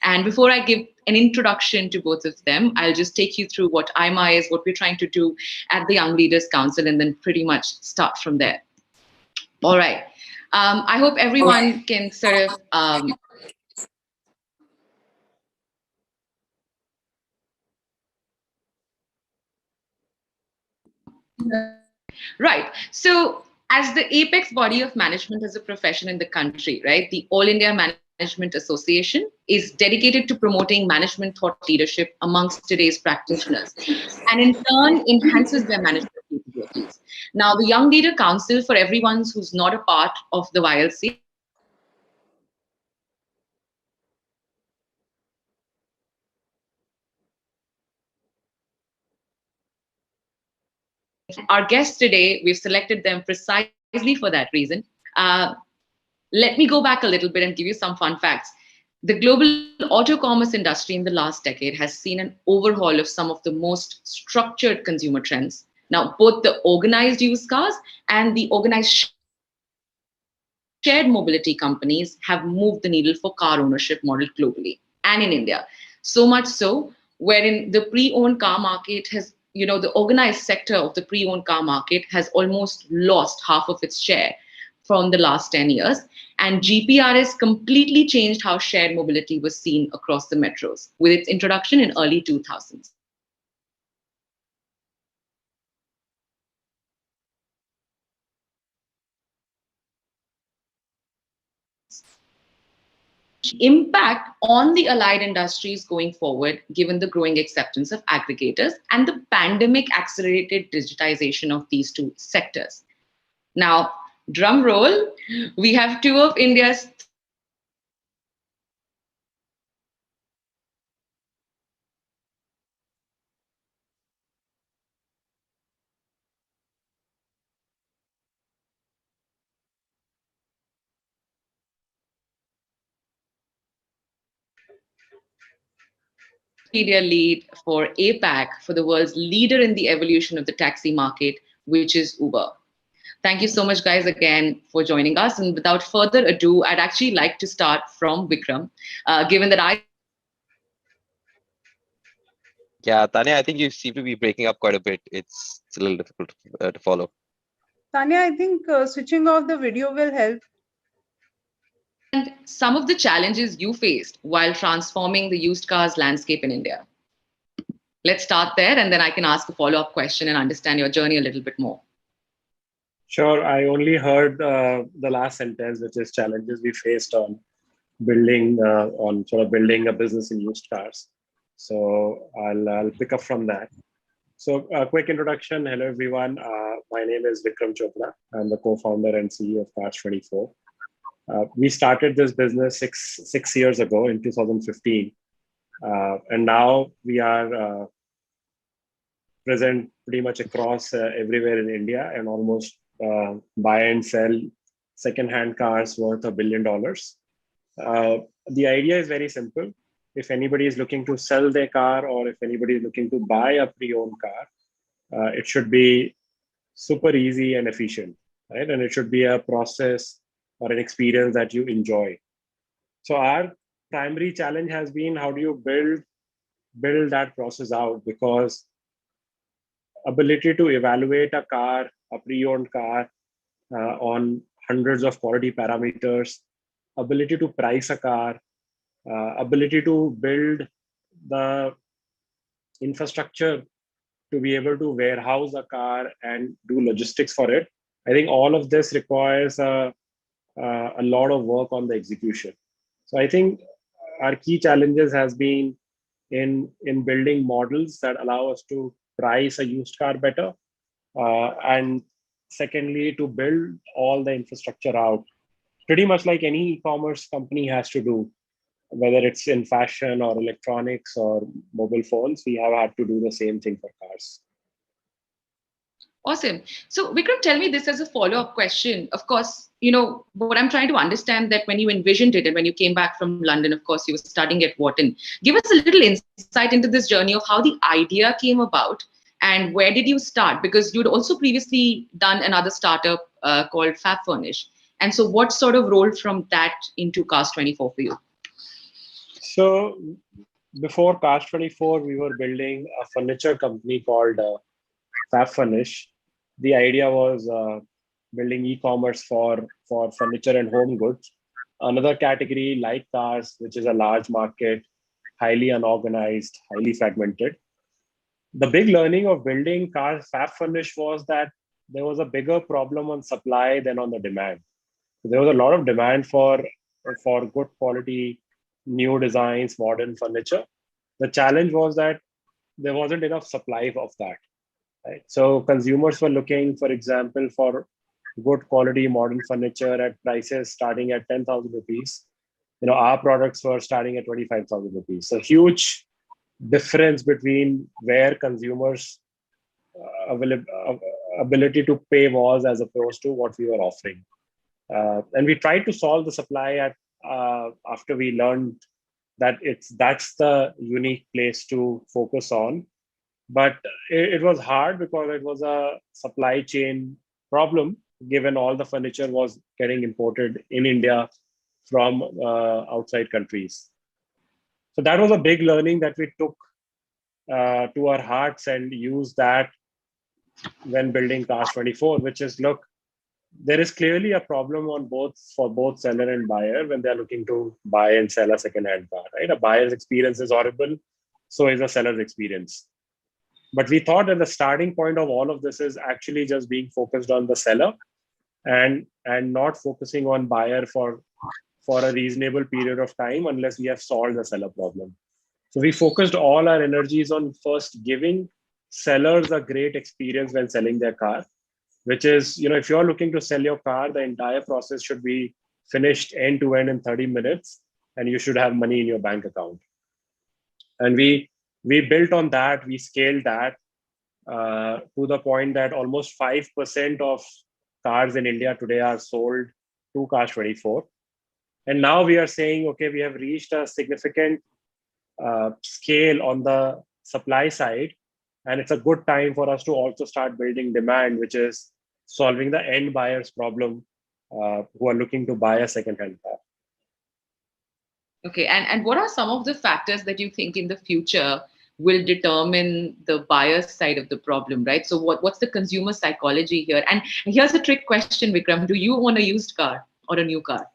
And before I give an introduction to both of them, I'll just take you through what AIMA is, what we're trying to do at the Young Leaders Council, and then pretty much start from there. All right. I hope everyone can sort of right. So, as the apex body of management as a profession in the country, right, the All India Management Association is dedicated to promoting management thought leadership amongst today's practitioners and in turn enhances their management capabilities. Now, the Young Leader Council, for everyone who's not a part of the YLC, our guests today, we've selected them precisely for that reason. Uh, Let me go back a little bit and give you some fun facts. The global auto commerce industry in the last decade has seen an overhaul of some of the most structured consumer trends. Now, both the organized used cars and the organized shared mobility companies have moved the needle for car ownership model globally and in India. So much so, wherein the pre-owned car market has, the organized sector of the pre-owned car market has almost lost half of its share from the last 10 years. And GPRS completely changed how shared mobility was seen across the metros with its introduction in early 2000s. The impact on the allied industries going forward, given the growing acceptance of aggregators and the pandemic accelerated digitization of these two sectors. Now, drum roll, we have two of India's three largest organized used car manufacturers representing the industry. Media lead for APAC, for the world's leader in the evolution of the taxi market, which is Uber. Thank you so much, guys, again for joining us. And without further ado, I'd actually like to start from Vikram, given that I spent a lot of time working with Uber myself. Yeah, Tanya, I think you seem to be breaking up quite a bit. It's a little difficult to follow. Tanya, I think switching off the video will help. And some of the challenges you faced while transforming the used cars landscape in India. Let's start there, and then I can ask a follow-up question and understand your journey a little bit more. Sure. I only heard the last sentence, which is challenges we faced on building a business in used cars. So I'll pick up from that. So a quick introduction. Hello, everyone. My name is Vikram Chopra. I'm the co-founder and CEO of Cars24. We started this business six years ago in 2015. And now we are present pretty much across everywhere in India and almost buy and sell second-hand cars worth $1 billion. The idea is very simple. If anybody is looking to sell their car or if anybody is looking to buy a pre-owned car, it should be super easy and efficient, right? And it should be a process or an experience that you enjoy. So our primary challenge has been, how do you build that process out? Because ability to evaluate a car, a pre-owned car, on hundreds of quality parameters, ability to price a car, ability to build the infrastructure to be able to warehouse a car and do logistics for it. I think all of this requires a lot of work on the execution. So I think our key challenges has been in building models that allow us to price a used car better, and secondly, to build all the infrastructure out, pretty much like any e-commerce company has to do, whether it's in fashion or electronics or mobile phones. We have had to do the same thing for cars. Awesome. So Vikram, tell me this as a follow-up question. Of course, what I'm trying to understand, that when you envisioned it and when you came back from London, of course, you were studying at Wharton. Give us a little insight into this journey of how the idea came about and where did you start? Because you'd also previously done another startup called FabFurnish. And so what sort of rolled from that into Cars24 for you? So before Cast 24, we were building a furniture company called Fab Furnish. The idea was building e-commerce for furniture and home goods. Another category like cars, which is a large market, highly unorganized, highly fragmented. The big learning of building cars Fab Furnish was that there was a bigger problem on supply than on the demand. There was a lot of demand for good quality, new designs, modern furniture. The challenge was that there wasn't enough supply of that. Right? So consumers were looking, for example, for good quality modern furniture at prices starting at 10,000 rupees. Our products were starting at 25,000 rupees. So huge difference between where consumers' ability to pay was as opposed to what we were offering. And we tried to solve the supply after we learned that that's the unique place to focus on. But it was hard because it was a supply chain problem, given all the furniture was getting imported in India from outside countries. So that was a big learning that we took to our hearts and used that when building Cast 24, which is, look, there is clearly a problem for both seller and buyer when they're looking to buy and sell a second-hand car, right? A buyer's experience is horrible, so is a seller's experience. But we thought that the starting point of all of this is actually just being focused on the seller and not focusing on buyer for a reasonable period of time unless we have solved the seller problem. So we focused all our energies on first giving sellers a great experience when selling their car, which is, if you're looking to sell your car, the entire process should be finished end to end in 30 minutes, and you should have money in your bank account. And we built on that, we scaled that to the point that almost 5% of cars in India today are sold to Cast 24. And now we are saying, okay, we have reached a significant scale on the supply side. And it's a good time for us to also start building demand, which is solving the end buyer's problem who are looking to buy a second-hand car. Okay, and what are some of the factors that you think in the future will determine the buyer's side of the problem, right? So what's the consumer psychology here? And here's a trick question, Vikram. Do you own a used car or a new car?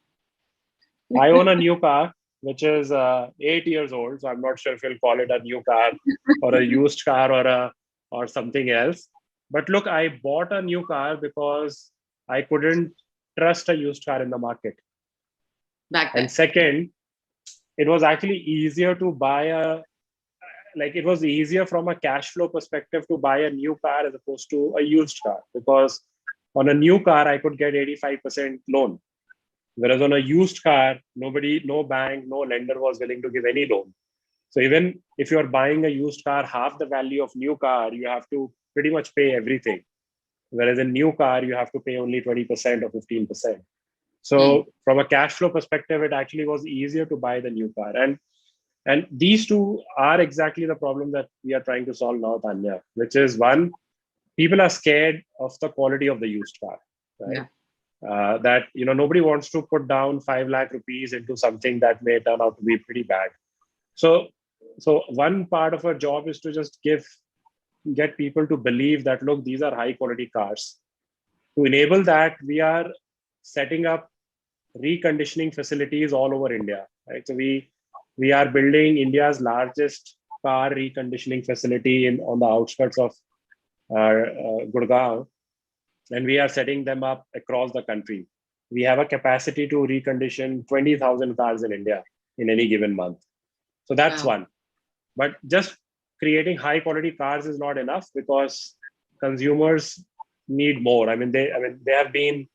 I own a new car, which is 8 years old. So I'm not sure if you'll call it a new car or a used car or something else. But look, I bought a new car because I couldn't trust a used car in the market. Back then. And second, it was actually easier to buy it was easier from a cash flow perspective to buy a new car as opposed to a used car, because on a new car, I could get 85% loan. Whereas on a used car, no bank, no lender was willing to give any loan. So even if you're buying a used car, half the value of new car, you have to pretty much pay everything. Whereas in new car, you have to pay only 20% or 15%. So from a cash flow perspective, it actually was easier to buy the new car. And these two are exactly the problem that we are trying to solve now, Tanya, which is, one, people are scared of the quality of the used car, right? Yeah. That nobody wants to put down 5 lakh rupees into something that may turn out to be pretty bad. So one part of our job is to just get people to believe that, look, these are high quality cars. To enable that, we are setting up reconditioning facilities all over India, right? So we are building India's largest car reconditioning facility on the outskirts of Gurgaon. And we are setting them up across the country. We have a capacity to recondition 20,000 cars in India in any given month. So that's one. But just creating high quality cars is not enough, because consumers need more. They have been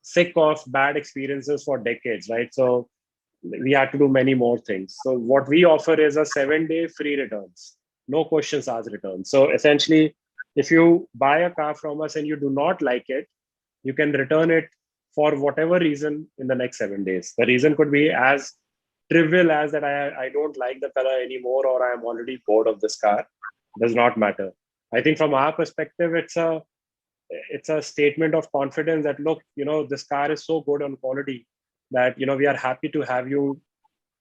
sick of bad experiences for decades, right? So we have to do many more things. So what we offer is a 7-day free returns, no questions asked returns. So essentially, if you buy a car from us and you do not like it, you can return it for whatever reason in the next 7 days. The reason could be as trivial as that I don't like the color anymore, or I am already bored of this car. It does not matter. I think from our perspective, it's a statement of confidence that, look, this car is so good on quality that we are happy to have you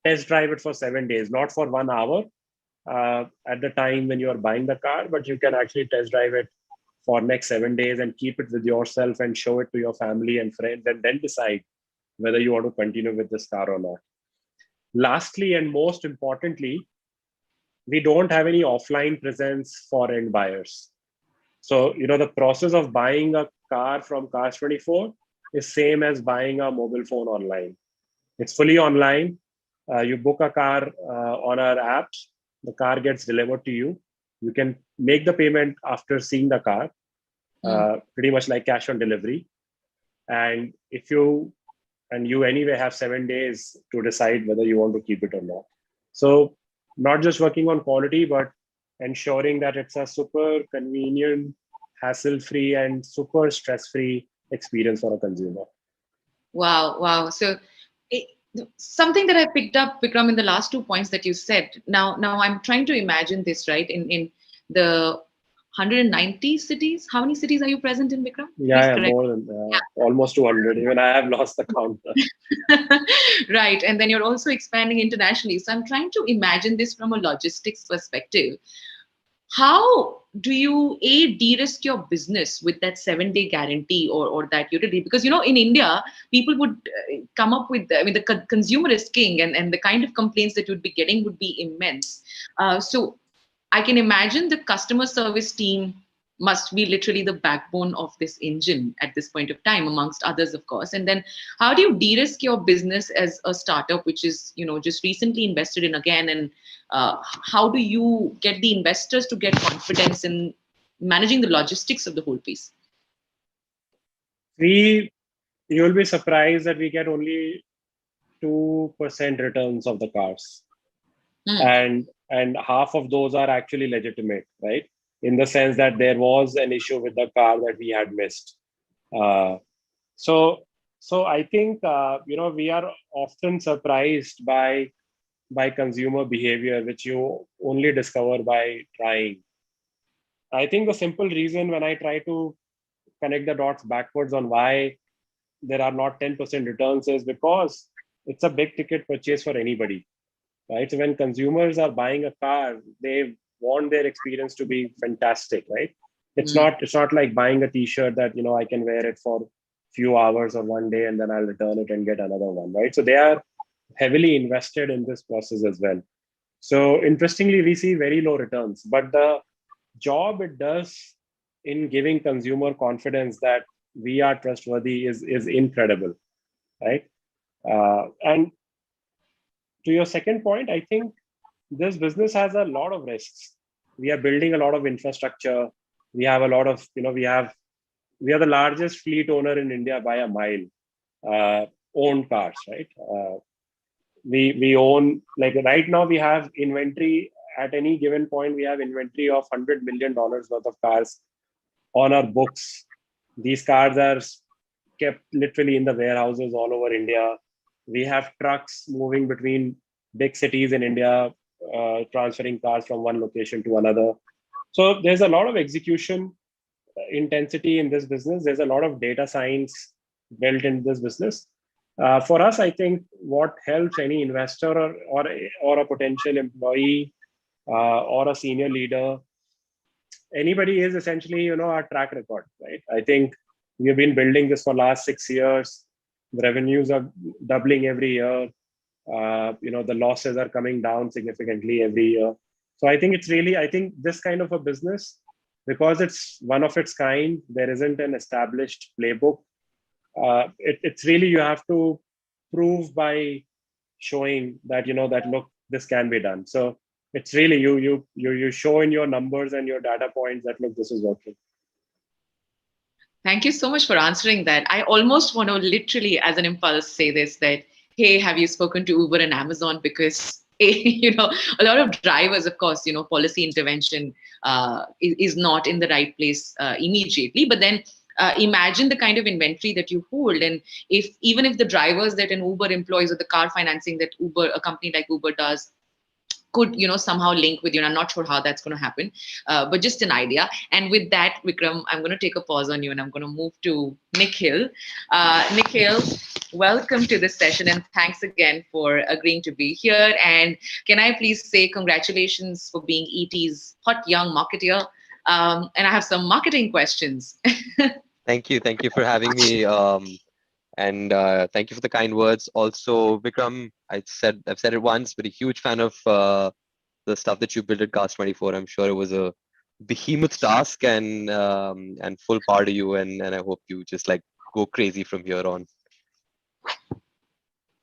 test drive it for 7 days, not for 1 hour at the time when you are buying the car, but you can actually test drive it for next 7 days and keep it with yourself and show it to your family and friends, and then decide whether you want to continue with this car or not. Lastly, and most importantly, we don't have any offline presence for end buyers. So, the process of buying a car from Cars24 is same as buying a mobile phone online. It's fully online. You book a car on our apps. The car gets delivered to you. You can make the payment after seeing the car, pretty much like cash on delivery. And you anyway have 7 days to decide whether you want to keep it or not. So not just working on quality, but ensuring that it's a super convenient, hassle-free, and super stress-free experience for a consumer. Wow. So something that I picked up, Vikram, in the last 2 points that you said. Now I'm trying to imagine this, right? In the 190 cities, how many cities are you present in, Vikram? Yeah, more than almost 200. Even I have lost the count. Right, and then you're also expanding internationally. So I'm trying to imagine this from a logistics perspective. How do you de-risk your business with that 7-day guarantee or that utility? Because in India, people would come up with, the consumer is king, and the kind of complaints that you'd be getting would be immense. So I can imagine the customer service team must be literally the backbone of this engine at this point of time, amongst others, of course. And then how do you de-risk your business as a startup, which is, just recently invested in again? And how do you get the investors to get confidence in managing the logistics of the whole piece? You'll be surprised that we get only 2% returns of the cars. And half of those are actually legitimate, right? In the sense that there was an issue with the car that we had missed. So I think, we are often surprised by consumer behavior, which you only discover by trying. I think the simple reason when I try to connect the dots backwards on why there are not 10% returns is because it's a big ticket purchase for anybody. Right. So when consumers are buying a car, they want their experience to be fantastic, right? It's not like buying a t-shirt that, I can wear it for a few hours or 1 day and then I'll return it and get another one, right? So they are heavily invested in this process as well. So interestingly, we see very low returns, but the job it does in giving consumer confidence that we are trustworthy is incredible, right? And to your second point, I think this business has a lot of risks. We are building a lot of infrastructure. We have a lot of, we are the largest fleet owner in India by a mile, owned cars, right? We own, like right now we have inventory at any given point, we have inventory of $100 million worth of cars on our books. These cars are kept literally in the warehouses all over India. We have trucks moving between big cities in India, transferring cars from one location to another. So there's a lot of execution intensity in this business. There's a lot of data science built in this business. For us, I think what helps any investor or a potential employee or a senior leader, anybody, is essentially, our track record, right? I think we've been building this for last 6 years. The revenues are doubling every year. The losses are coming down significantly every year. So I think this kind of a business, because it's one of its kind, there isn't an established playbook. It's really, you have to prove by showing that, that look, this can be done. So it's really you show in your numbers and your data points that look, this is working. Thank you so much for answering that. I almost want to literally, as an impulse, say this, that, hey, have you spoken to Uber and Amazon? Because, a lot of drivers, of course, policy intervention is not in the right place immediately. But then imagine the kind of inventory that you hold. And even if the drivers that an Uber employs or the car financing that a company like Uber does, could somehow link with I'm not sure how that's going to happen, but just an idea. And with that, Vikram, I'm going to take a pause on you and I'm going to move to Nikhil. Nikhil, welcome to this session and thanks again for agreeing to be here. And can I please say congratulations for being ET's hot young marketeer. And I have some marketing questions. Thank you for having me. And thank you for the kind words. Also, Vikram, I've said it once, but a huge fan of the stuff that you built at Cast 24. I'm sure it was a behemoth task and full power to you. And I hope you just like go crazy from here on.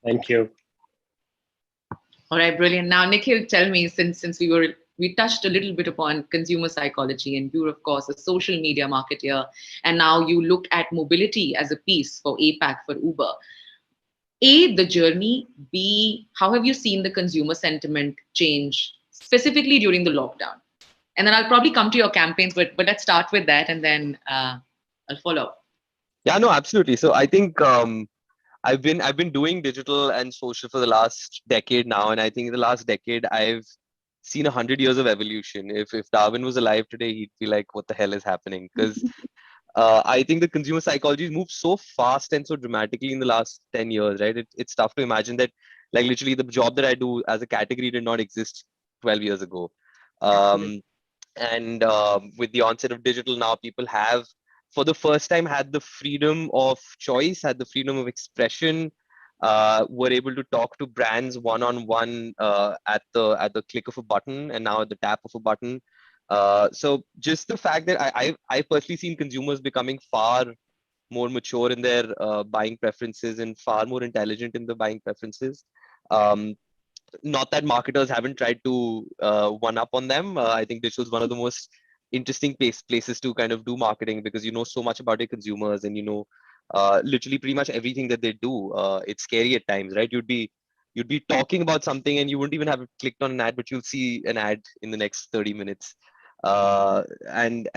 Thank you. All right, brilliant. Now, Nikhil, tell me, since we touched a little bit upon consumer psychology, and you're of course a social media marketer, and now you look at mobility as a piece for APAC for Uber. A, the journey. B, how have you seen the consumer sentiment change specifically during the lockdown? And then I'll probably come to your campaigns, but let's start with that, and then I'll follow. Yeah, no, absolutely. So I think I've been doing digital and social for the last decade now, and I think in the last decade I've seen 100 years of evolution. If Darwin was alive today, he'd be like, "What the hell is happening?" Because I think the consumer psychology has moved so fast and so dramatically in the last 10 years, right? It's tough to imagine that, like literally, the job that I do as a category did not exist 12 years ago. And with the onset of digital now, people have for the first time had the freedom of choice, had the freedom of expression, were able to talk to brands one-on-one at the click of a button and now at the tap of a button. So just the fact that I personally seen consumers becoming far more mature in their buying preferences and far more intelligent in the buying preferences. Not that marketers haven't tried to one up on them. I think digital is one of the most interesting places to kind of do marketing because you know so much about your consumers and you know literally pretty much everything that they do. It's scary at times, right? You'd be talking about something and you wouldn't even have clicked on an ad, but you'll see an ad in the next 30 minutes. And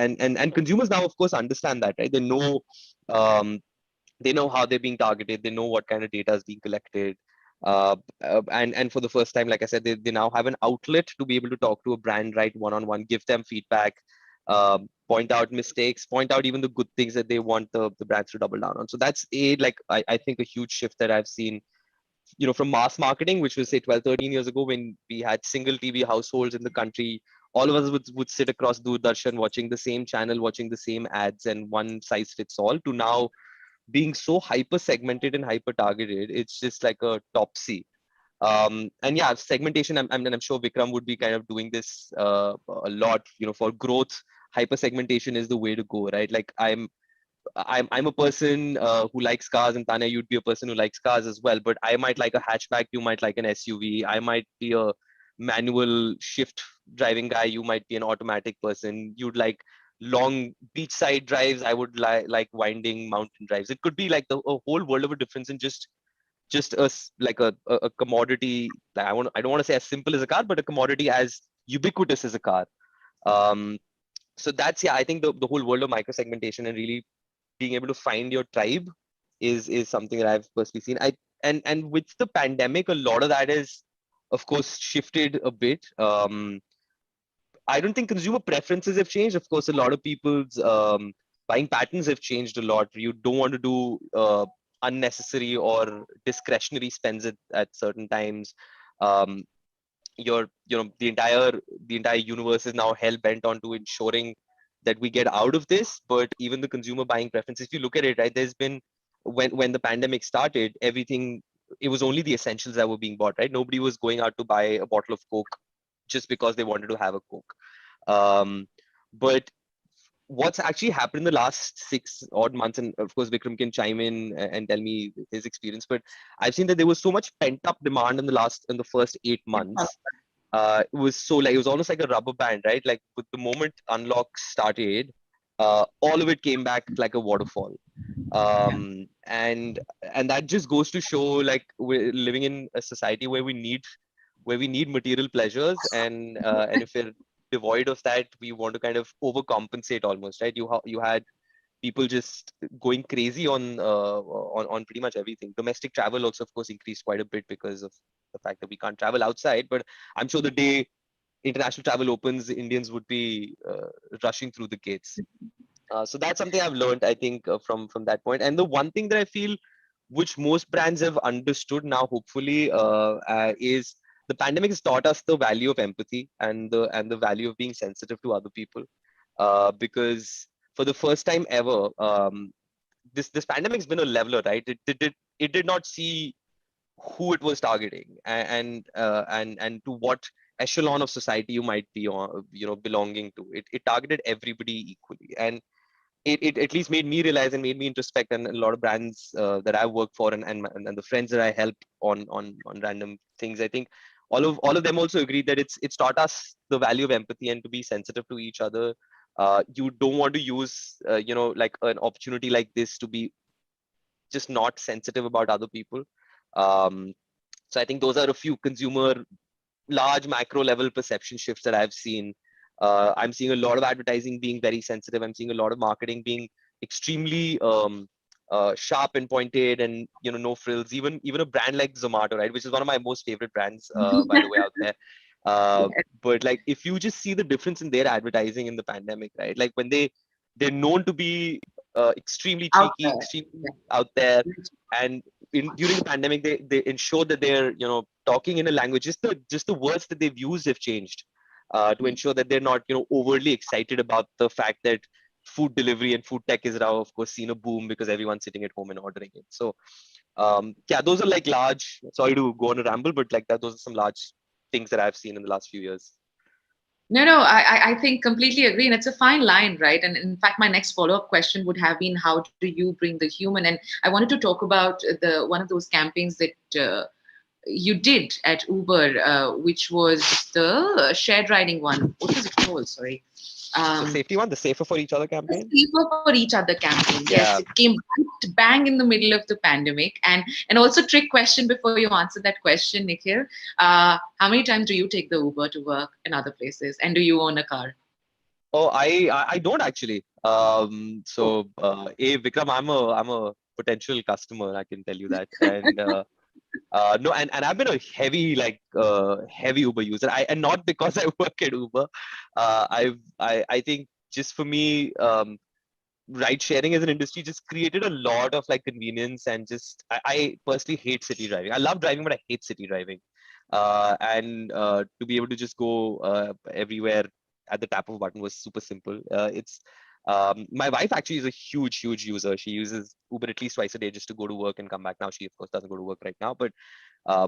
consumers now, of course, understand that, right? Um, they know how they're being targeted. They know what kind of data is being collected. And for the first time, like I said, they now have an outlet to be able to talk to a brand right one-on-one, give them feedback, point out mistakes, point out even the good things that they want the brands to double down on. So that's I think a huge shift that I've seen, you know, from mass marketing, which was say 12, 13 years ago when we had single TV households in the country. All of us would sit across Doordarshan watching the same channel, watching the same ads and one size fits all, to now being so hyper segmented and hyper targeted. It's just like a topsy. And yeah, segmentation, I'm sure Vikram would be kind of doing this a lot, you know, for growth. Hyper segmentation is the way to go, right? Like I'm a person who likes cars, and Tanya, you'd be a person who likes cars as well. But I might like a hatchback, you might like an SUV. I might be a manual shift driving guy, you might be an automatic person. You'd like long beachside drives, I would like winding mountain drives. It could be like a whole world of a difference in just like a commodity. I don't want to say as simple as a car, but a commodity as ubiquitous as a car. So that's, yeah, I think the whole world of micro segmentation and really being able to find your tribe is something that I've personally seen. And with the pandemic, a lot of that is, of course, shifted a bit. I don't think consumer preferences have changed. Of course, a lot of people's buying patterns have changed a lot. You don't want to do unnecessary or discretionary spends at certain times. The entire universe is now hell bent onto ensuring that we get out of this. But even the consumer buying preferences, if you look at it, right, there's been when the pandemic started, everything, it was only the essentials that were being bought, right? Nobody was going out to buy a bottle of Coke just because they wanted to have a Coke. But what's actually happened in the last 6 odd months, and of course Vikram can chime in and tell me his experience, but I've seen that there was so much pent up demand in the first 8 months. It was almost like a rubber band, right? Like with the moment unlock started, all of it came back like a waterfall. And that just goes to show, like, we're living in a society where we need material pleasures, and if we're devoid of that, we want to kind of overcompensate almost, right? You had people just going crazy on pretty much everything. Domestic travel also, of course, increased quite a bit because of the fact that we can't travel outside. But I'm sure the day international travel opens, Indians would be rushing through the gates. So that's something I've learned, I think, from that point. And the one thing that I feel, which most brands have understood now, hopefully, is the pandemic has taught us the value of empathy and the value of being sensitive to other people. Because for the first time ever, this pandemic's been a leveler, right? It did not see who it was targeting and to what echelon of society you might be on, belonging to. It targeted everybody equally, and it at least made me realize and made me introspect. And a lot of brands that I work for and the friends that I help on random things, I think all of them also agree that it's taught us the value of empathy and to be sensitive to each other. You don't want to use like an opportunity like this to be just not sensitive about other people. So I think those are a few consumer large macro level perception shifts that I've seen. I'm seeing a lot of advertising being very sensitive. I'm seeing a lot of marketing being extremely sharp and pointed, and no frills. Even a brand like Zomato, right, which is one of my most favorite brands, by the way, out there. But like, if you just see the difference in their advertising in the pandemic, right? Like when they're known to be extremely Out cheeky, there. extremely out there, and during the pandemic, they ensure that they're talking in a language. Just the words that they've used have changed to ensure that they're not overly excited about the fact that food delivery and food tech is now, of course, seen a boom because everyone's sitting at home and ordering it. So yeah, those are like large. Sorry to go on a ramble, but like that, those are some large things that I've seen in the last few years. No, I think completely agree. And it's a fine line, right? And in fact, my next follow-up question would have been, how do you bring the human? And I wanted to talk about one of those campaigns that you did at Uber, which was the shared riding one. What was it called? Sorry. The safety one, the safer for each other campaign. Safer for each other campaign. Yeah. Yes, it came right bang in the middle of the pandemic. And also, trick question before you answer that question, Nikhil. How many times do you take the Uber to work and other places? And do you own a car? Oh, I don't actually. So Vikram, I'm a potential customer. I can tell you that. And no, and I've been a heavy Uber user. And not because I work at Uber. I think just for me, ride sharing as an industry just created a lot of like convenience, and just I personally hate city driving. I love driving, but I hate city driving. And to be able to just go everywhere at the tap of a button was super simple. It's my wife actually is a huge user. She uses Uber at least twice a day just to go to work and come back. Now she of course doesn't go to work right now, but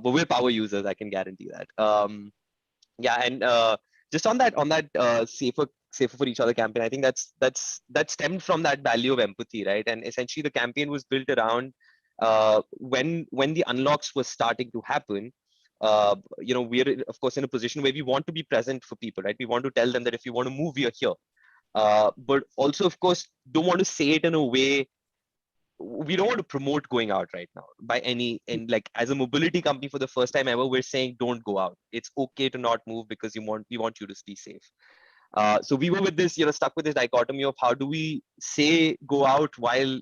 we're power users. I can guarantee that. Yeah, and just on that safer for each other campaign, I think that stemmed from that value of empathy, right? And essentially the campaign was built around when the unlocks were starting to happen. We're of course in a position where we want to be present for people, right? We want to tell them that if you want to move, we are here. But also, of course, don't want to say it in a way. We don't want to promote going out right now by any, and like as a mobility company for the first time ever, we're saying don't go out. It's okay to not move because we want you to be safe. So we were with this, stuck with this dichotomy of how do we say go out while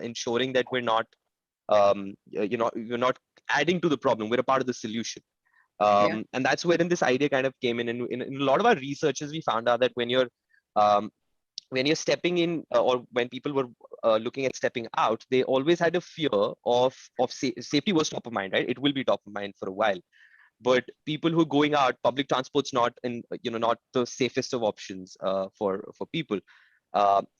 ensuring that we're not you're not adding to the problem. We're a part of the solution. And that's wherein this idea kind of came in. And in a lot of our researches, we found out that when you're stepping in, or when people were looking at stepping out, they always had a fear of safety was top of mind, right? It will be top of mind for a while. But people who are going out, public transport's not not the safest of options for people.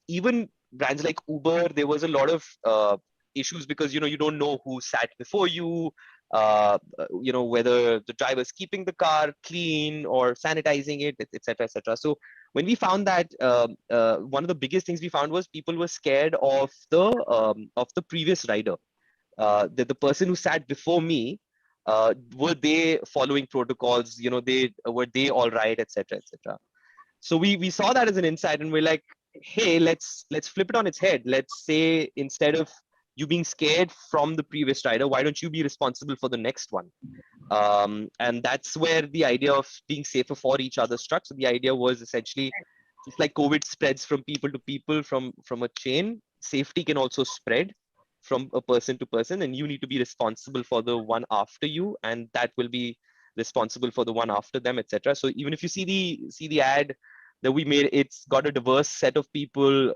Even brands like Uber, there was a lot of issues because you don't know who sat before you, whether the driver's keeping the car clean or sanitizing it, etc., etc. So when we found that, one of the biggest things we found was people were scared of the previous rider, that the person who sat before me, were they following protocols? Were they all right, etc., etc. So we saw that as an insight, and we're like, hey, let's flip it on its head. Let's say, instead of you being scared from the previous rider, why don't you be responsible for the next one? And that's where the idea of being safer for each other struck. So the idea was essentially, just like COVID spreads from people to people from a chain, safety can also spread from a person to person, and you need to be responsible for the one after you, and that will be responsible for the one after them, etc. So even if you see the ad that we made, it's got a diverse set of people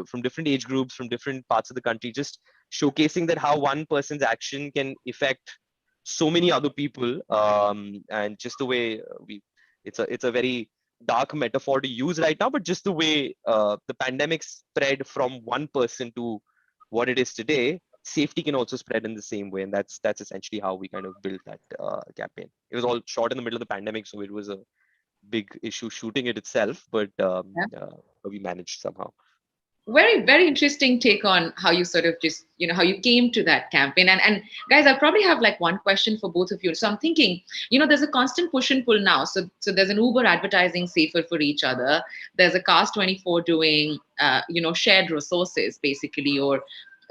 from different age groups, from different parts of the country, just showcasing that how one person's action can affect so many other people, and just the way it's a very dark metaphor to use right now, but just the way the pandemic spread from one person to what it is today, safety can also spread in the same way, and that's essentially how we kind of built that campaign. It was all shot in the middle of the pandemic, so it was a big issue shooting it itself, but we managed somehow. Very, very interesting take on how you sort of just, how you came to that campaign. And guys, I probably have like one question for both of you. So I'm thinking, there's a constant push and pull now. So there's an Uber advertising safer for each other. There's a Cast 24 doing, shared resources basically, or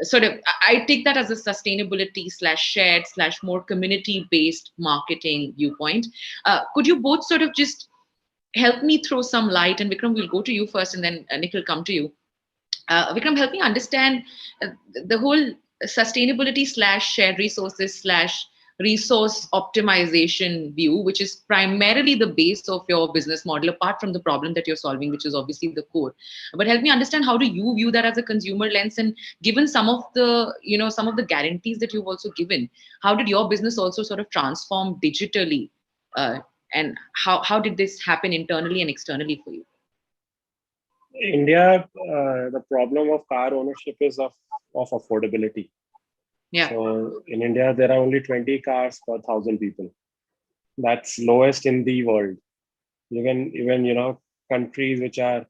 sort of, I take that as a sustainability / shared / more community-based marketing viewpoint. Could you both sort of just help me throw some light? And Vikram, we'll go to you first, and then Nikhil, come to you. Vikram, help me understand the whole sustainability / shared resources / resource optimization view, which is primarily the base of your business model, apart from the problem that you're solving, which is obviously the core. But help me understand, how do you view that as a consumer lens? And given some of the guarantees that you've also given, how did your business also sort of transform digitally? And how did this happen internally and externally for you? India, the problem of car ownership is of affordability. Yeah. So in India, there are only 20 cars per 1,000 people. That's lowest in the world. Even countries which are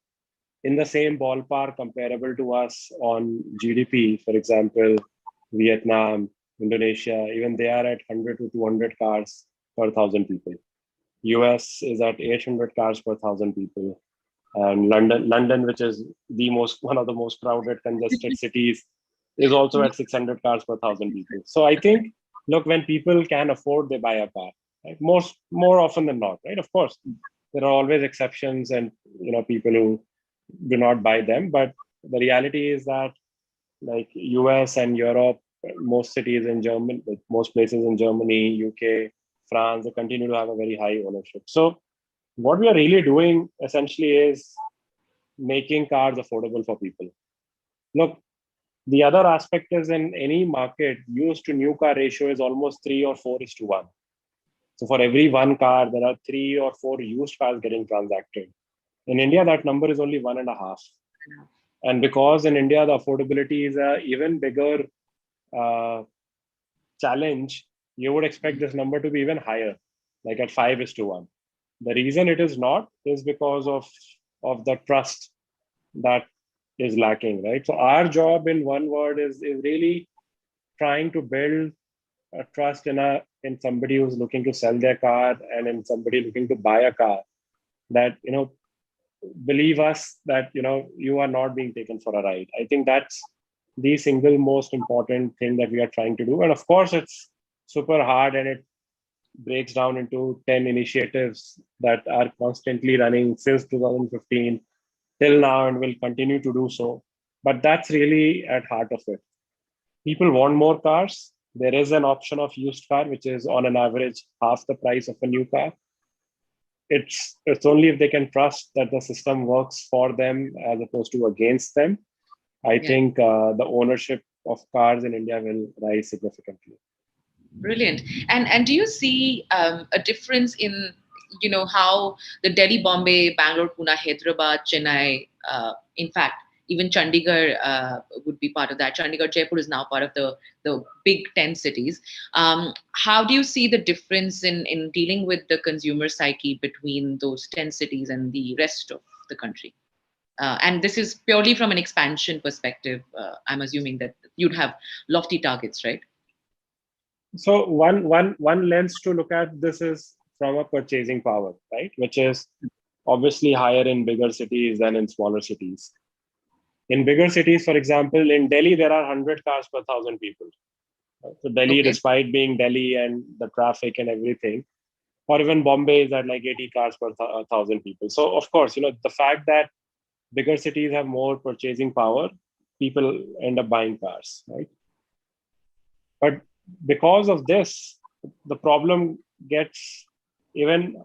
in the same ballpark comparable to us on GDP, for example, Vietnam, Indonesia, even they are at 100 to 200 cars per 1,000 people. US is at 800 cars per 1,000 people. And London, which is one of the most crowded, congested cities, is also at 600 cars per 1,000 people. So I think, look, when people can afford, they buy a car. Right? More often than not, right? Of course, there are always exceptions, and people who do not buy them. But the reality is that, like US and Europe, most cities in Germany, like most places in Germany, UK, France, they continue to have a very high ownership. So what we are really doing essentially is making cars affordable for people. Look, the other aspect is, in any market, used to new car ratio is almost 3 or 4:1. So for every one car, there are 3 or 4 used cars getting transacted. In India, that number is only 1.5. And because in India, the affordability is an even bigger challenge, you would expect this number to be even higher, like at 5:1. The reason it is not is because of the trust that is lacking, right? So our job, in one word, is really trying to build a trust in somebody who's looking to sell their car, and in somebody looking to buy a car, that believe us that you are not being taken for a ride. I think that's the single most important thing that we are trying to do. And of course, it's super hard, and it breaks down into 10 initiatives that are constantly running since 2015 till now, and will continue to do so. But that's really at heart of it. People want more cars. There is an option of used car, which is on an average half the price of a new car. It's only if they can trust that the system works for them as opposed to against them. I think the ownership of cars in India will rise significantly. Brilliant. And do you see a difference in how the Delhi, Bombay, Bangalore, Pune, Hyderabad, Chennai, in fact, even Chandigarh would be part of that. Chandigarh, Jaipur is now part of the big 10 cities. How do you see the difference in dealing with the consumer psyche between those 10 cities and the rest of the country? And this is purely from an expansion perspective. I'm assuming that you'd have lofty targets, right? So one lens to look at this is from a purchasing power, right? Which is obviously higher in bigger cities than in smaller cities. In bigger cities, for example, in Delhi, there are 100 cars per 1,000 people. So Delhi, despite being Delhi and the traffic and everything, or even Bombay is at like 80 cars per 1,000 people. So of course, the fact that bigger cities have more purchasing power, people end up buying cars, right? But because of this, the problem gets even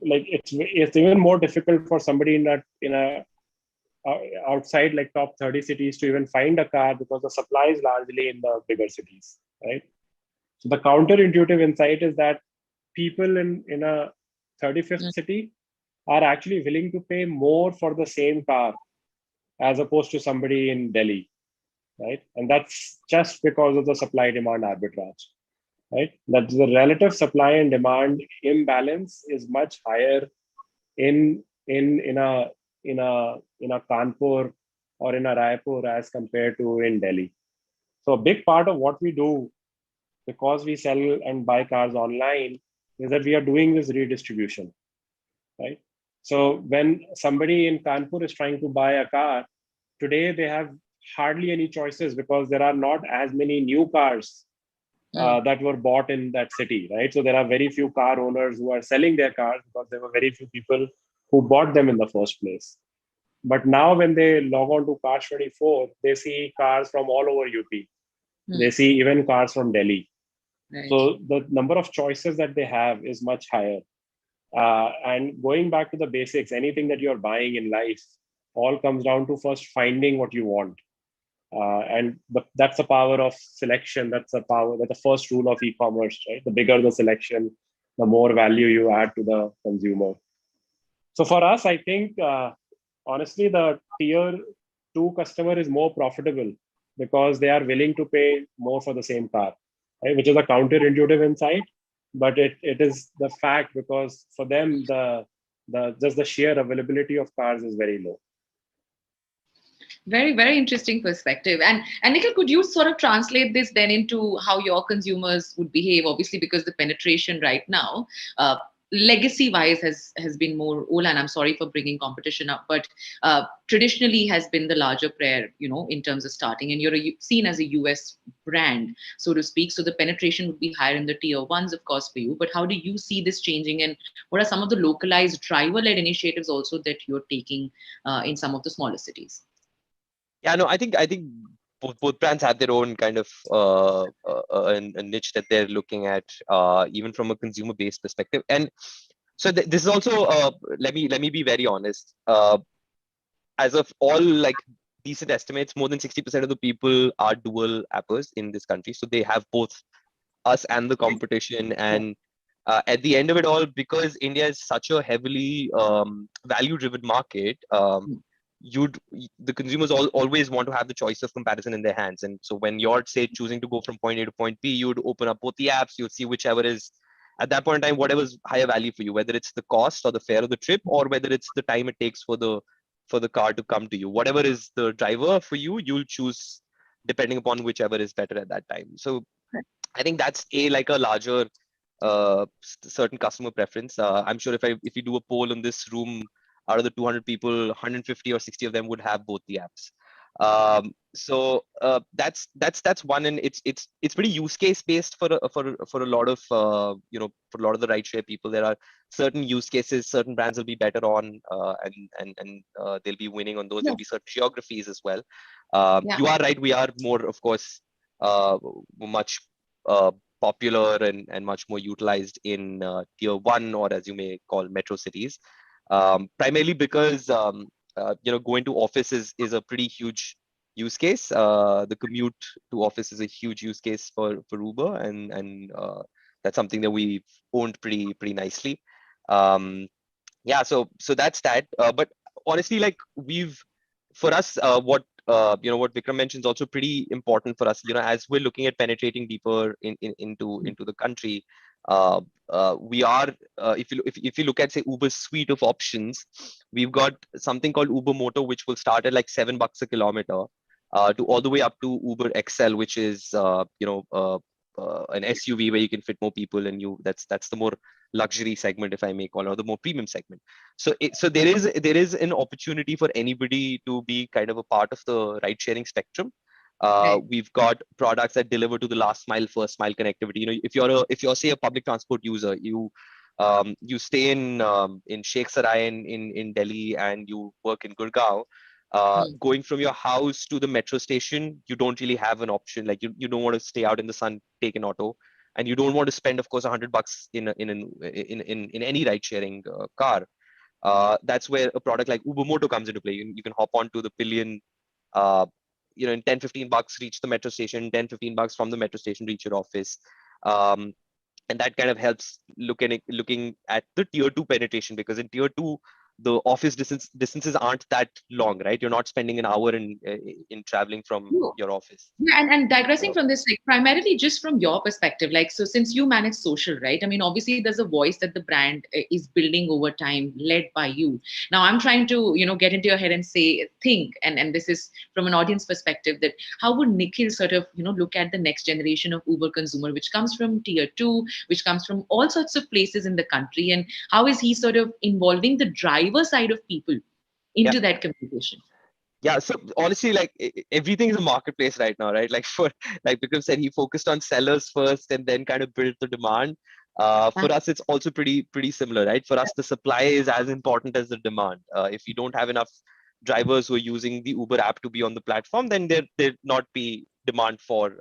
like it's even more difficult for somebody in a outside like top 30 cities to even find a car because the supply is largely in the bigger cities, right? So the counterintuitive insight is that people in a 35th city are actually willing to pay more for the same car as opposed to somebody in Delhi, right? And that's just because of the supply demand arbitrage, right? That the relative supply and demand imbalance is much higher in a Kanpur or in a Raipur as compared to in Delhi. So a big part of what we do, because we sell and buy cars online, is that we are doing this redistribution, right? So when somebody in Kanpur is trying to buy a car, today they have hardly any choices because there are not as many new cars that were bought in that city, right? So there are very few car owners who are selling their cars because there were very few people who bought them in the first place. But now when they log on to Cars 24, they see cars from all over UP. They see even cars from Delhi. Right. So the number of choices that they have is much higher. And going back to the basics, anything that you're buying in life all comes down to first finding what you want. And that's the power of selection. That's the first rule of e-commerce, right? The bigger the selection, the more value you add to the consumer. So for us, I think, honestly, the tier 2 customer is more profitable because they are willing to pay more for the same car, right? Which is a counterintuitive insight, but it is the fact because for them, just the sheer availability of cars is very low. Very, very interesting perspective. And Nikhil, could you sort of translate this then into how your consumers would behave? Obviously, because the penetration right now, legacy wise has been more Ola, and I'm sorry for bringing competition up, but traditionally has been the larger player, in terms of starting, and you're seen as a US brand, so to speak. So the penetration would be higher in the tier ones, of course, for you. But how do you see this changing, and what are some of the localized driver-led initiatives also that you're taking in some of the smaller cities? Yeah, no, I think both brands have their own kind of a niche that they're looking at, even from a consumer based perspective. And so this is also let me be very honest. As of all like decent estimates, more than 60% of the people are dual appers in this country. So they have both us and the competition. And at the end of it all, because India is such a heavily value driven market, the consumers always want to have the choice of comparison in their hands. And so when you're, say, choosing to go from point A to point B, you'd open up both the apps, you'd see whichever is at that point in time, whatever's higher value for you, whether it's the cost or the fare of the trip, or whether it's the time it takes for the car to come to you. Whatever is the driver for you, you'll choose depending upon whichever is better at that time. So I think that's like a larger certain customer preference. I'm sure if you do a poll in this room, out of the 200 people, 150 or 60 of them would have both the apps. So that's one, and it's pretty use case based for a lot of for a lot of the rideshare people. There are certain use cases certain brands will be better on, and they'll be winning on those. There'll be certain geographies as well. You are right. We are more, of course, much popular and much more utilized in tier 1, or as you may call, metro cities. Primarily because going to office is a pretty huge use case. The commute to office is a huge use case for Uber, and that's something that we've owned pretty nicely. So that's that. But honestly, like for us, what Vikram mentions is also pretty important for us. As we're looking at penetrating deeper into the country. We are if you look at, say, Uber's suite of options, we've got something called Uber Moto, which will start at like $7 a kilometer, to all the way up to Uber XL, which is an SUV where you can fit more people, and that's the more luxury segment, if I may call it, or the more premium segment. So there is an opportunity for anybody to be kind of a part of the ride sharing spectrum. We've got products that deliver to the last mile, first mile connectivity. If you're say a public transport user, you you stay in Sheikh Sarai in Delhi and you work in Gurgaon, going from your house to the metro station, you don't really have an option. Like you don't want to stay out in the sun, take an auto, and you don't want to spend, of course, $100 in any ride sharing car. That's where a product like Uber Moto comes into play. You can hop onto the pillion, uh, in 10-15 bucks, reach the metro station, 10-15 bucks from the metro station, reach your office. Um, and that kind of helps looking at the tier 2 penetration, because in tier 2 the office distances aren't that long, right? You're not spending an hour in traveling from No. your office. Yeah, and digressing So, from this, like primarily just from your perspective, like so since you manage social, right? I mean, obviously there's a voice that the brand is building over time, led by you. Now I'm trying to, get into your head and say, think, and this is from an audience perspective, that how would Nikhil sort of, look at the next generation of Uber consumer, which comes from tier 2, which comes from all sorts of places in the country, and how is he sort of involving the driver side of people yeah. into that communication? Yeah, so honestly, like everything is a marketplace right now, right? Like like Vikram said, he focused on sellers first and then kind of built the demand. For us, it's also pretty similar, right? For us, the supply is as important as the demand. If you don't have enough drivers who are using the Uber app to be on the platform, then there not be demand for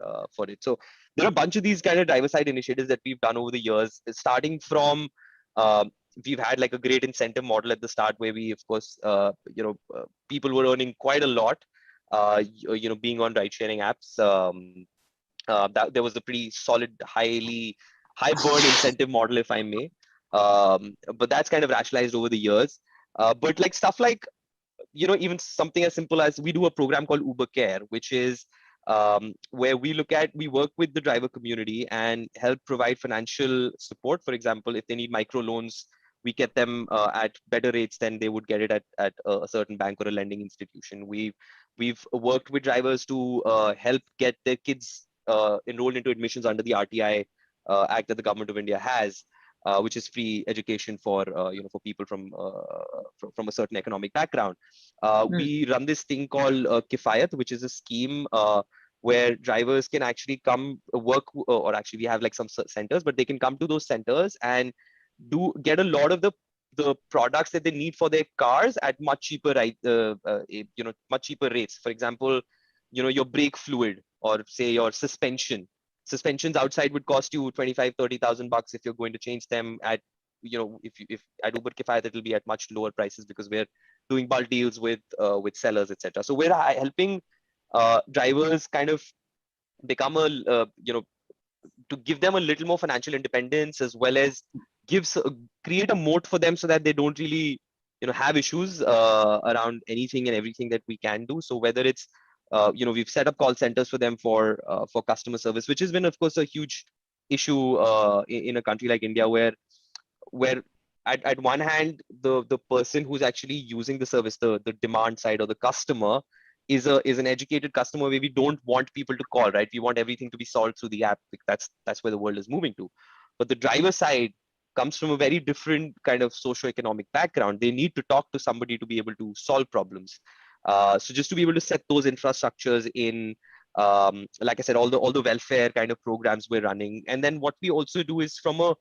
it. So there are a bunch of these kind of driver side initiatives that we've done over the years, starting from um, we've had like a great incentive model at the start where we, of course, people were earning quite a lot, being on ride sharing apps. That there was a pretty solid, high burn incentive model, if I may. But that's kind of rationalized over the years. But like stuff like, even something as simple as we do a program called Uber Care, which is where we work with the driver community and help provide financial support. For example, if they need micro loans, we get them at better rates than they would get it at a certain bank or a lending institution. We've worked with drivers to help get their kids enrolled into admissions under the RTI Act that the government of India has, which is free education for people from a certain economic background. We run this thing called Kifayat, which is a scheme where drivers can actually come work, or actually we have like some centers, but they can come to those centers and get a lot of the products that they need for their cars at much cheaper, right? Much cheaper rates. For example, your brake fluid, or say your suspensions outside would cost you 25-30,000 bucks. If you're going to change them at, if at Uber Kifayat, it'll be at much lower prices because we're doing bulk deals with sellers, etc. So we're helping drivers kind of become to give them a little more financial independence, as well as create a moat for them so that they don't really have issues around anything and everything that we can do. So whether it's we've set up call centers for them for customer service, which has been, of course, a huge issue in a country like India, where at one hand the person who's actually using the service, the demand side or the customer, is an educated customer, where we don't want people to call, right? We want everything to be solved through the app. That's where the world is moving to. But the driver side comes from a very different kind of socio-economic background. They need to talk to somebody to be able to solve problems. So just to be able to set those infrastructures in, like I said, all the welfare kind of programs we're running. And then what we also do is, from a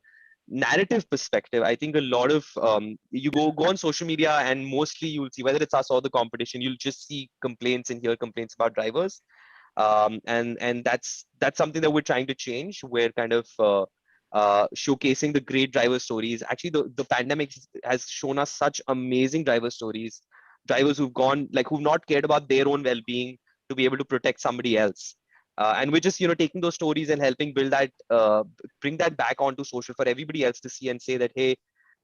narrative perspective, I think a lot of you go on social media, and mostly you'll see, whether it's us or the competition, you'll just see complaints and hear complaints about drivers. And that's something that we're trying to change. We're kind of showcasing the great driver stories. Actually, the pandemic has shown us such amazing driver stories, drivers who've not cared about their own well-being to be able to protect somebody else. And we're just taking those stories and helping bring that back onto social for everybody else to see and say that, hey,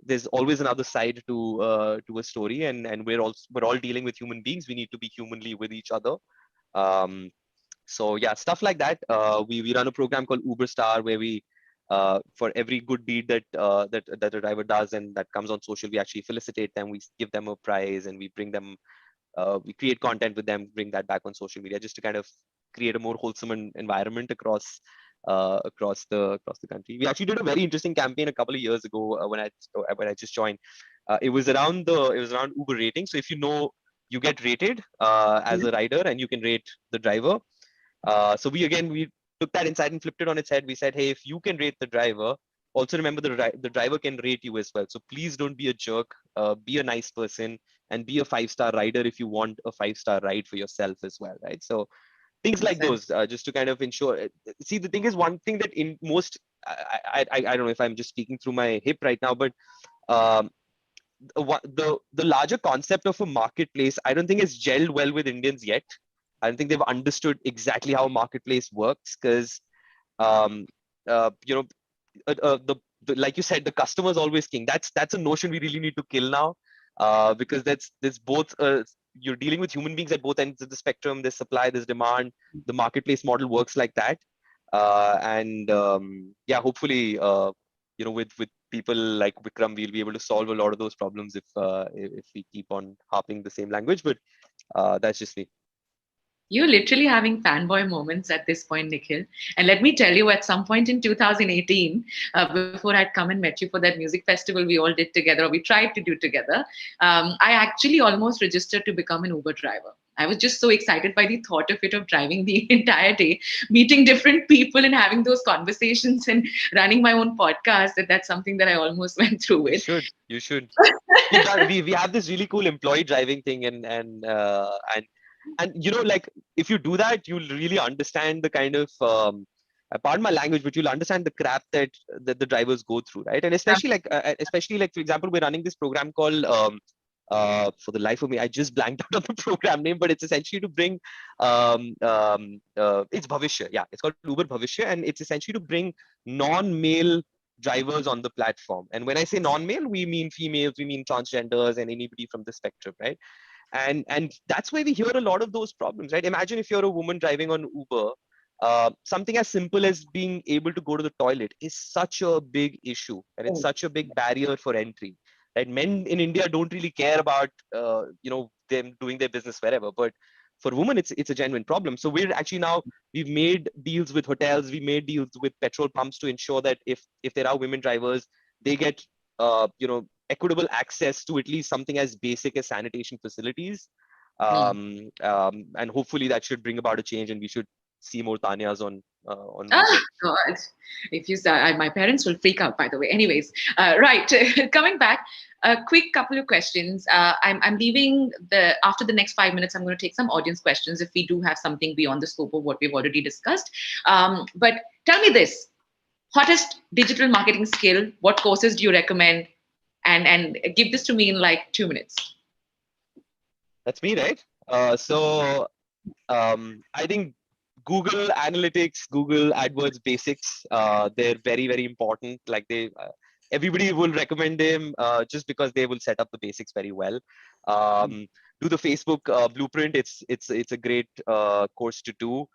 there's always another side to a story, and we're all dealing with human beings. We need to be humanly with each other. So yeah, stuff like that. We run a program called Uber Star, where we for every good deed that a driver does and that comes on social, we actually felicitate them. We give them a prize, and we bring them. We create content with them, bring that back on social media, just to kind of create a more wholesome environment across the country. We actually did a very interesting campaign a couple of years ago when I just joined. It was around Uber rating. So if you get rated as a rider, and you can rate the driver. So we took that insight and flipped it on its head. We said, hey, if you can rate the driver, also remember the driver can rate you as well. So please don't be a jerk. Be a nice person and be a 5-star rider if you want a 5-star ride for yourself as well, right? So things like those, just to kind of ensure. See, the thing is, one thing that in most, I don't know if I'm just speaking through my hip right now, but um, the larger concept of a marketplace, I don't think it's gelled well with Indians yet. I don't think they've understood exactly how a marketplace works because, you know, the like you said, the customer is always king. That's a notion we really need to kill now, because that's both. You're dealing with human beings at both ends of the spectrum. There's supply, there's demand. The marketplace model works like that, and yeah, hopefully, with people like Vikram, we'll be able to solve a lot of those problems if we keep on harping the same language. But that's just me. You're literally having fanboy moments at this point, Nikhil. And let me tell you, at some point in 2018, before I'd come and met you for that music festival we all did together, or we tried to do together, I actually almost registered to become an Uber driver. I was just so excited by the thought of it, of driving the entire day, meeting different people and having those conversations and running my own podcast. That's something that I almost went through with. You should. we have this really cool employee driving thing, and like if you do that, you'll really understand the kind of pardon my language, but you'll understand the crap that the drivers go through, right? And especially like for example, we're running this program called for the life of me, I just blanked out on the program name, but it's essentially to bring it's Bhavishya. Yeah, it's called Uber Bhavishya, and it's essentially to bring non-male drivers on the platform. And when I say non-male, we mean females, we mean transgenders, and anybody from the spectrum, right? And that's why we hear a lot of those problems, right? Imagine if you're a woman driving on Uber, something as simple as being able to go to the toilet is such a big issue, and it's such a big barrier for entry. Right? Men in India don't really care about them doing their business wherever, but for women, it's a genuine problem. So we're actually now, we've made deals with hotels, we made deals with petrol pumps to ensure that if there are women drivers, they get equitable access to at least something as basic as sanitation facilities. And hopefully that should bring about a change, and we should see more Tanyas on Oh God! If you say, my parents will freak out. By the way, anyways, right. Coming back, a quick couple of questions. I'm leaving after the next 5 minutes. I'm going to take some audience questions if we do have something beyond the scope of what we've already discussed. But tell me this: hottest digital marketing skill? What courses do you recommend? And give this to me in like 2 minutes. That's me, right? So I think Google Analytics, Google AdWords basics, they're very, very important. Like everybody will recommend them just because they will set up the basics very well. Do the Facebook blueprint. It's a great course to do.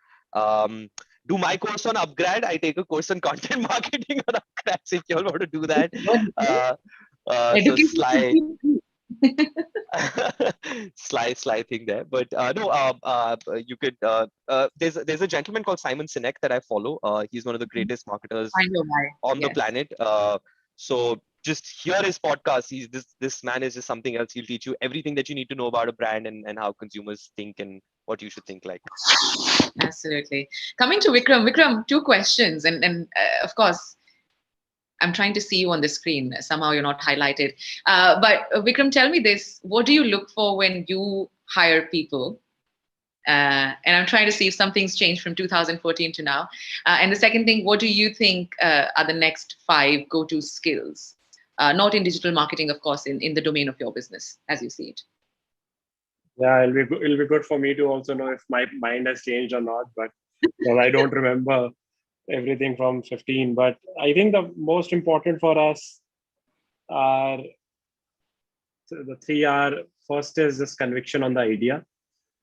Do my course on Upgrad. I take a course on content marketing on Upgrad. So if you all want to do that, so sly thing there, but no, you could there's a gentleman called Simon Sinek that I follow. He's one of the greatest marketers on the planet. So just hear his podcast. This man is just something else. He'll teach you everything that you need to know about a brand and how consumers think and what you should think like. Absolutely. Coming to Vikram, 2 questions, and of course, I'm trying to see you on the screen. Somehow you're not highlighted. But Vikram, tell me this: what do you look for when you hire people? And I'm trying to see if something's changed from 2014 to now. And the second thing, what do you think are the next 5 go-to skills? Not in digital marketing, of course, in the domain of your business, as you see it. Yeah, it'll be good for me to also know if my mind has changed or not. But well, I don't remember everything from 15. But I think the most important for us are the 3 are: first is this conviction on the idea.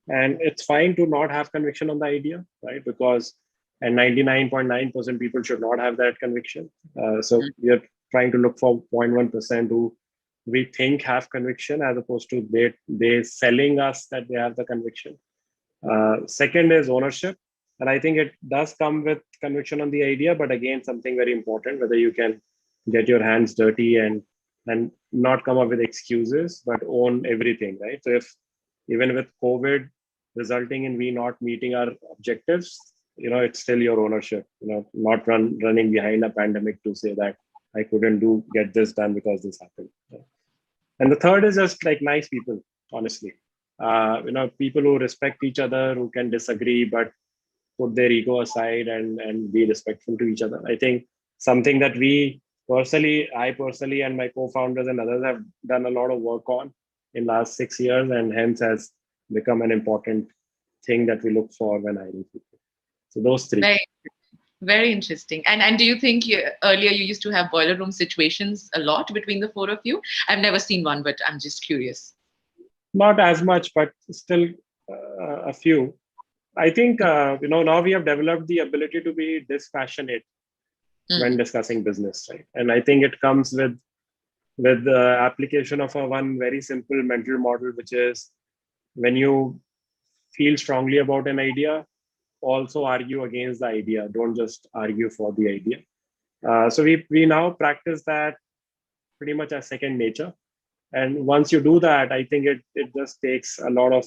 And it's fine to not have conviction on the idea, right? Because and 99.9% people should not have that conviction. So we are trying to look for 0.1% who we think have conviction, as opposed to they selling us that they have the conviction. Second is ownership. And I think it does come with conviction on the idea, but again, something very important, whether you can get your hands dirty and not come up with excuses, but own everything, right? So if even with COVID resulting in we not meeting our objectives, it's still your ownership, not running behind a pandemic to say that I couldn't get this done because this happened. And the third is just like nice people, honestly. People who respect each other, who can disagree, but put their ego aside and be respectful to each other. I think something that I personally and my co-founders and others have done a lot of work on in last 6 years, and hence has become an important thing that we look for when hiring people. So those three. Very, very interesting. And do you think earlier you used to have boiler room situations a lot between the four of you? I've never seen one, but I'm just curious. Not as much, but still a few. I think now we have developed the ability to be dispassionate when discussing business, right? And I think it comes with the application of one very simple mental model, which is when you feel strongly about an idea, also argue against the idea. Don't just argue for the idea. So we now practice that pretty much as second nature. And once you do that, I think it just takes a lot of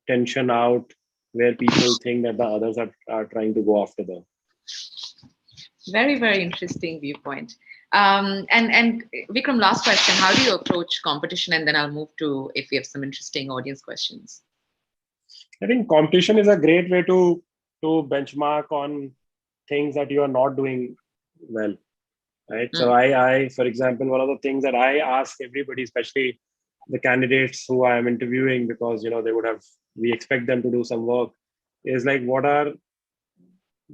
tension out where people think that the others are trying to go after them. Very, very interesting viewpoint. And Vikram, last question. How do you approach competition? And then I'll move to if we have some interesting audience questions. I think competition is a great way to benchmark on things that you are not doing well, right? So I, for example, one of the things that I ask everybody, especially the candidates who I am interviewing, because we expect them to do some work, is like what are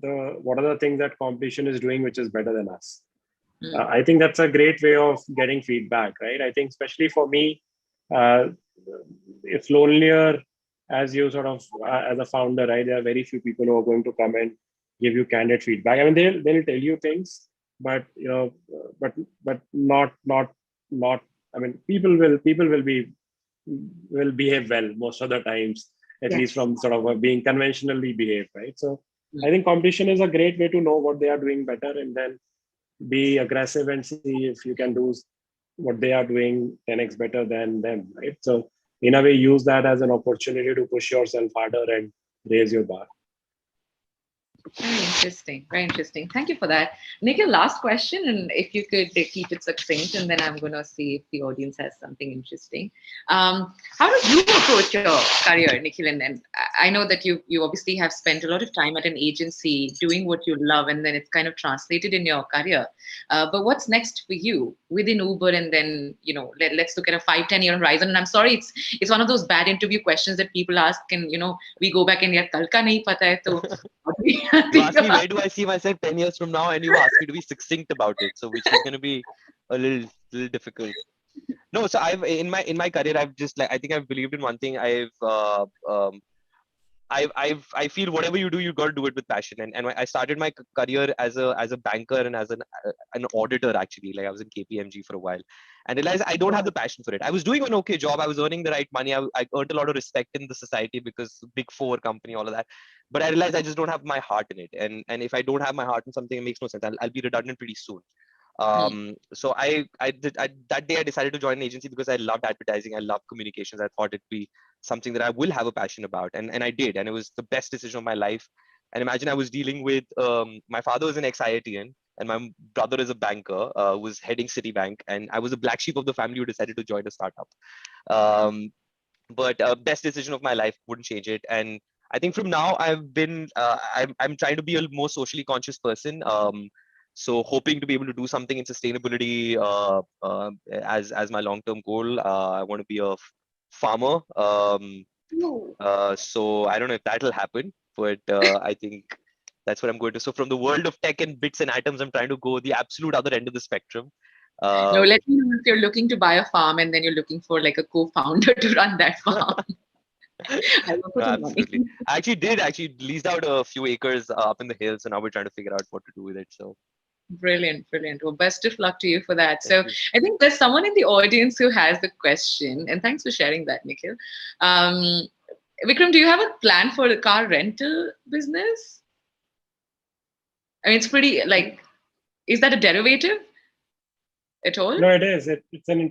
the things that competition is doing which is better than us. I think that's a great way of getting feedback, right? I think especially for me, it's lonelier as you sort of as a founder, right? There are very few people who are going to come and give you candid feedback. I mean, they'll tell you things, but but not. I mean, people will behave well most of the times, at least from sort of being conventionally behaved, right? So I think competition is a great way to know what they are doing better, and then be aggressive and see if you can do what they are doing 10x better than them, right? So in a way, use that as an opportunity to push yourself harder and raise your bar. Very interesting. Very interesting. Thank you for that. Nikhil, last question, and if you could keep it succinct, and then I'm going to see if the audience has something interesting. How do you approach your career, Nikhil? And I know that you obviously have spent a lot of time at an agency doing what you love, and then it's kind of translated in your career. But what's next for you within Uber? And then, let's look at a 5-10 year horizon. And I'm sorry, it's one of those bad interview questions that people ask, and we go back and kal ka nahi pata hai, to you ask me where do I see myself 10 years from now, and you ask me to be succinct about it, so which is going to be a little difficult. No, so I've in my career, I've just I think I've believed in one thing. I feel whatever you do, you got to do it with passion. And I started my career as a banker and as an auditor, actually. Like I was in KPMG for a while, and realized I don't have the passion for it. I was doing an okay job. I was earning the right money. I earned a lot of respect in the society because Big Four company, all of that. But I realized I just don't have my heart in it. And if I don't have my heart in something, it makes no sense. I'll be redundant pretty soon. So that day I decided to join an agency because I loved advertising. I loved communications. I thought it'd be something that I will have a passion about. And I did. And it was the best decision of my life. And imagine I was dealing with, my father was an ex-IITian and my brother is a banker, who was heading Citibank. And I was a black sheep of the family who decided to join a startup. But best decision of my life, wouldn't change it. And I think from now I've been, I'm trying to be a more socially conscious person. So hoping to be able to do something in sustainability as my long-term goal. I want to be a farmer. So I don't know if that'll happen, but I think that's what I'm going to. So from the world of tech and bits and atoms, I'm trying to go the absolute other end of the spectrum. No, let me know if you're looking to buy a farm and then you're looking for like a co-founder to run that farm. No, absolutely. I actually leased out a few acres up in the hills, so now we're trying to figure out what to do with it. So brilliant. Well, best of luck to you for that. So I think there's someone in the audience who has the question, and thanks for sharing that, Nikhil. Vikram, do you have a plan for the car rental business? I mean, it's pretty is that a derivative at all? No, it is. It's an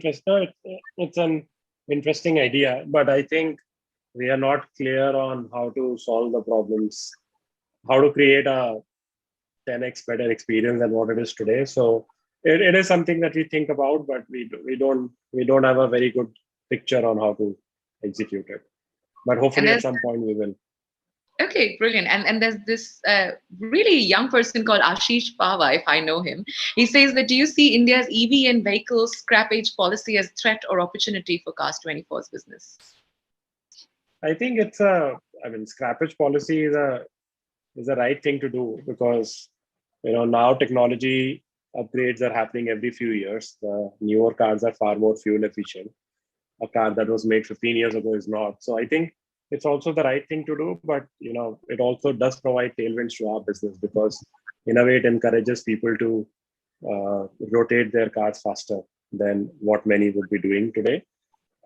interesting idea, but I think we are not clear on how to solve the problems, how to create a 10x better experience than what it is today. So it is something that we think about, but we don't have a very good picture on how to execute it. But hopefully at some point we will. Okay, brilliant. And there's this really young person called Ashish Pava, if I know him. He says that, do you see India's EV and vehicle scrappage policy as threat or opportunity for Cast 24's business? I think scrappage policy is the right thing to do, because now technology upgrades are happening every few years. The newer cars are far more fuel efficient. A car that was made 15 years ago is not. So I think it's also the right thing to do, but it also does provide tailwinds to our business, because in a way it encourages people to rotate their cars faster than what many would be doing today.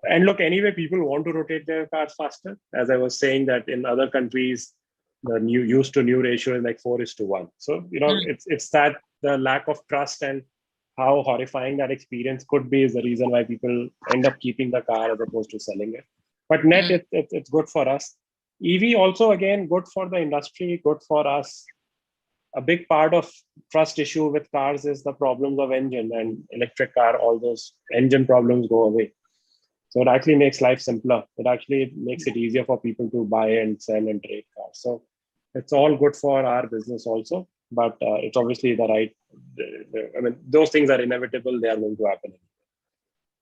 And look, anyway, people want to rotate their cars faster. As I was saying, that in other countries, the new used to new ratio is like 4:1. So it's that the lack of trust and how horrifying that experience could be is the reason why people end up keeping the car as opposed to selling it. But net, it's good for us. EV also, again, good for the industry, good for us. A big part of trust issue with cars is the problems of engine, and electric car, all those engine problems go away. So it actually makes life simpler. It actually makes it easier for people to buy and sell and trade cars. So it's all good for our business also. But it's obviously the right. Those things are inevitable. They are going to happen.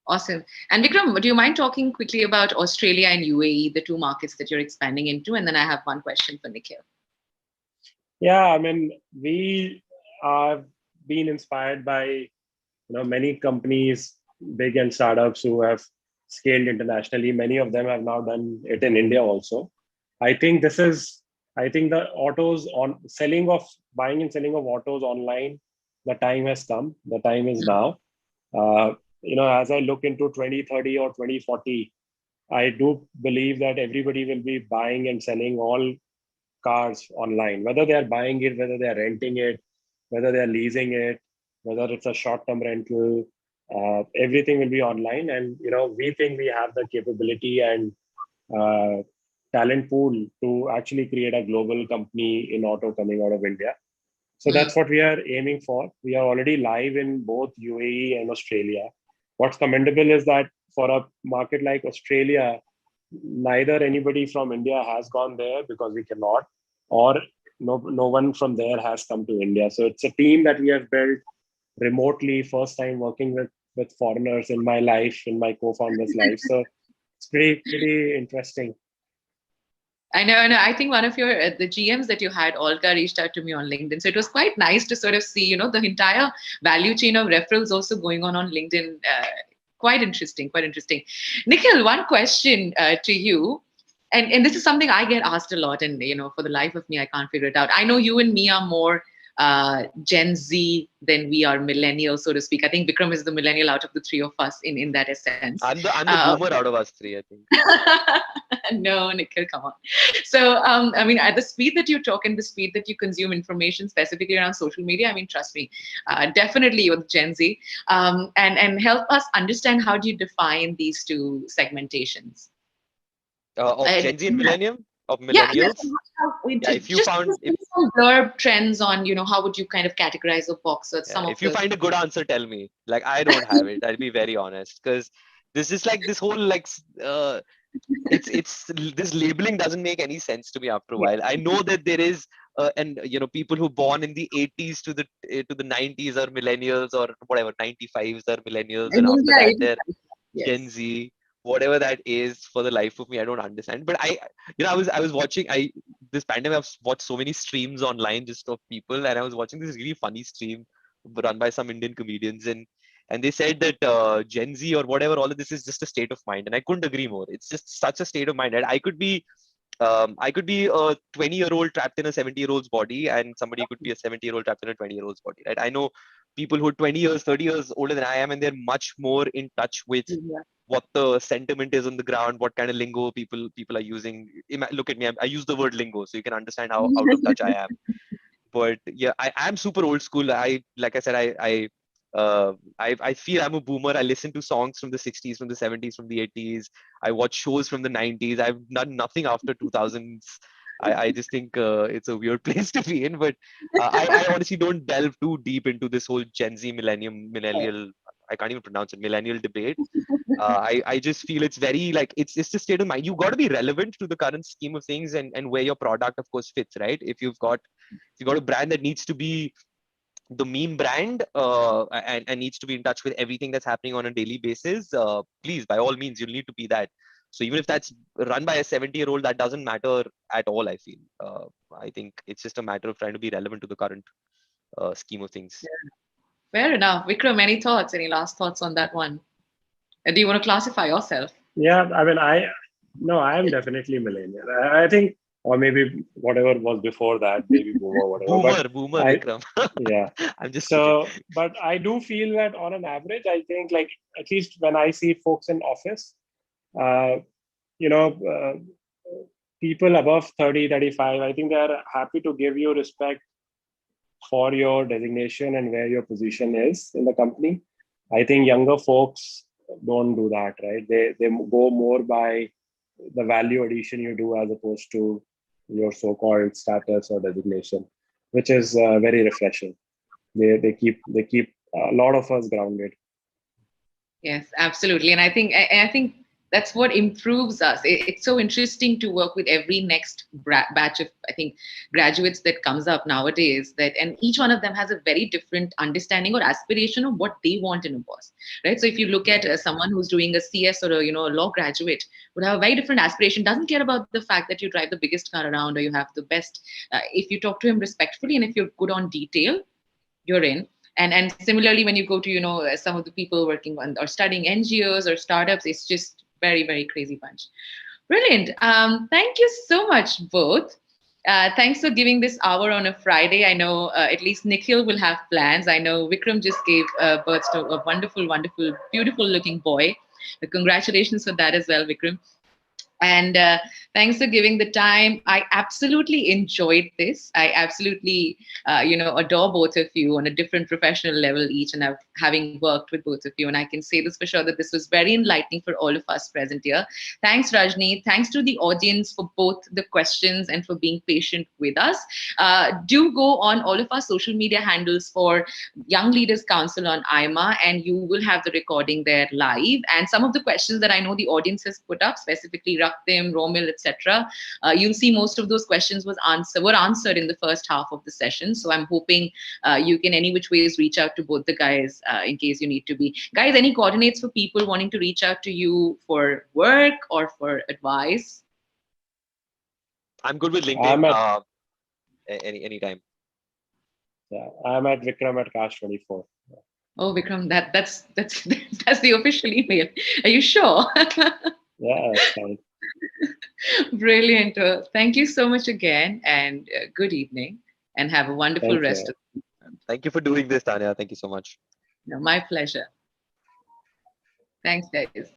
Awesome. And Vikram, do you mind talking quickly about Australia and UAE, the two markets that you're expanding into? And then I have one question for Nikhil. Yeah, we have been inspired by many companies, big and startups, who have scaled internationally. Many of them have now done it in India also. I think the buying and selling of autos online, the time has come. The time is now. As I look into 2030 or 2040, I do believe that everybody will be buying and selling all cars online, whether they are buying it, whether they are renting it, whether they are leasing it, whether it's a short-term rental. Everything will be online, and we think we have the capability and talent pool to actually create a global company in auto coming out of India. So that's what we are aiming for. We are already live in both UAE and Australia. What's commendable is that for a market like Australia, neither anybody from India has gone there because we cannot, or no one from there has come to India. So it's a team that we have built remotely, first time working with foreigners in my life, in my co-founder's life. So it's pretty interesting. I know. I think one of the GMs that you had, Olga, reached out to me on LinkedIn. So it was quite nice to sort of see, the entire value chain of referrals also going on LinkedIn. Quite interesting. Nikhil, one question to you. And this is something I get asked a lot, and for the life of me, I can't figure it out. I know you and me are more Gen Z than we are millennials, so to speak. I think Vikram is the millennial out of the three of us in that essence. I'm the boomer out of us three, I think. No, Nikhil, come on. So, at the speed that you talk and the speed that you consume information, specifically around social media, trust me, definitely you're the Gen Z. And help us understand, how do you define these two segmentations? Of Gen Z and millennium? Of millennials? If you found some blurb trends on, how would you kind of categorize a box? Or if you find a good answer, tell me. Like, I don't have it. I'll be very honest, because this is like this whole it's this labeling doesn't make any sense to me after a while. I know that there is people who born in the 80s to the 90s are millennials, or whatever, 95s are millennials, and after that they're Gen Z. Whatever that is, for the life of me, I don't understand. But I was watching this pandemic, I've watched so many streams online just of people, and I was watching this really funny stream run by some Indian comedians, and they said that Gen Z or whatever, all of this is just a state of mind, and I couldn't agree more. It's just such a state of mind. And I could be a 20-year-old trapped in a 70-year-old's body, and somebody could be a 70-year-old trapped in a 20-year-old's body, right? I know people who are 20 years, 30 years older than I am, and they're much more in touch with what the sentiment is on the ground, what kind of lingo people are using. Look at me, I use the word lingo, so you can understand how out of touch I am. But yeah, I am super old school. Like I said, I feel I'm a boomer. I listen to songs from the 60s, from the 70s, from the 80s. I watch shows from the 90s. I've done nothing after 2000s. I just think it's a weird place to be in. But I honestly don't delve too deep into this whole Gen Z millennial. I can't even pronounce it. Millennial debate. I just feel it's very like it's the state of mind. You got to be relevant to the current scheme of things and where your product, of course, fits, right? If you've got a brand that needs to be the meme brand and needs to be in touch with everything that's happening on a daily basis, please, by all means, you'll need to be that. So even if that's run by a 70-year-old, that doesn't matter at all, I feel. I think it's just a matter of trying to be relevant to the current scheme of things. Fair enough. Vikram, any thoughts? Any last thoughts on that one? Do you want to classify yourself? Yeah, I mean, I am definitely millennial. I think, or maybe whatever was before that, maybe boomer, whatever. Boomer, I, Vikram. yeah. I'm just So, but I do feel that on an average, I think like at least when I see folks in office, uh, you know, people above 30, 35, I think they're happy to give you respect for your designation and where your position is in the company. I think younger folks don't do that, right? They go more by the value addition you do as opposed to your so-called status or designation, which is very refreshing. They keep a lot of us grounded. Yes, absolutely. And I think that's what improves us. It's so interesting to work with every next batch of, I think, graduates that comes up nowadays. And each one of them has a very different understanding or aspiration of what they want in a boss, right? So if you look at someone who's doing a CS or a law graduate, would have a very different aspiration. Doesn't care about the fact that you drive the biggest car around or you have the best. If you talk to him respectfully and if you're good on detail, you're in. And similarly, when you go to some of the people working on or studying NGOs or startups, it's just very, very crazy bunch. Brilliant. Thank you so much, both. Thanks for giving this hour on a Friday. I know at least Nikhil will have plans. I know Vikram just gave birth to a wonderful, wonderful, beautiful looking boy. Congratulations for that as well, Vikram. And thanks for giving the time. I absolutely enjoyed this. I absolutely, adore both of you on a different professional level each, and having worked with both of you. And I can say this for sure that this was very enlightening for all of us present here. Thanks, Rajni. Thanks to the audience for both the questions and for being patient with us. Do go on all of our social media handles for Young Leaders Council on AIMA, and you will have the recording there live. And some of the questions that I know the audience has put up, specifically Raktim, Romil, etc. You'll see most of those questions were answered in the first half of the session. So I'm hoping you can any which ways reach out to both the guys in case you need to be. Guys, any coordinates for people wanting to reach out to you for work or for advice? I'm good with LinkedIn. Anytime. Yeah, I'm at Vikram at Cash24. Oh, Vikram, that's the official email. Are you sure? Yeah, that's fine. Brilliant. Thank you so much again, and good evening, and have a wonderful rest of the week. Thank you for doing this, Tanya. Thank you so much. No, my pleasure. Thanks, guys.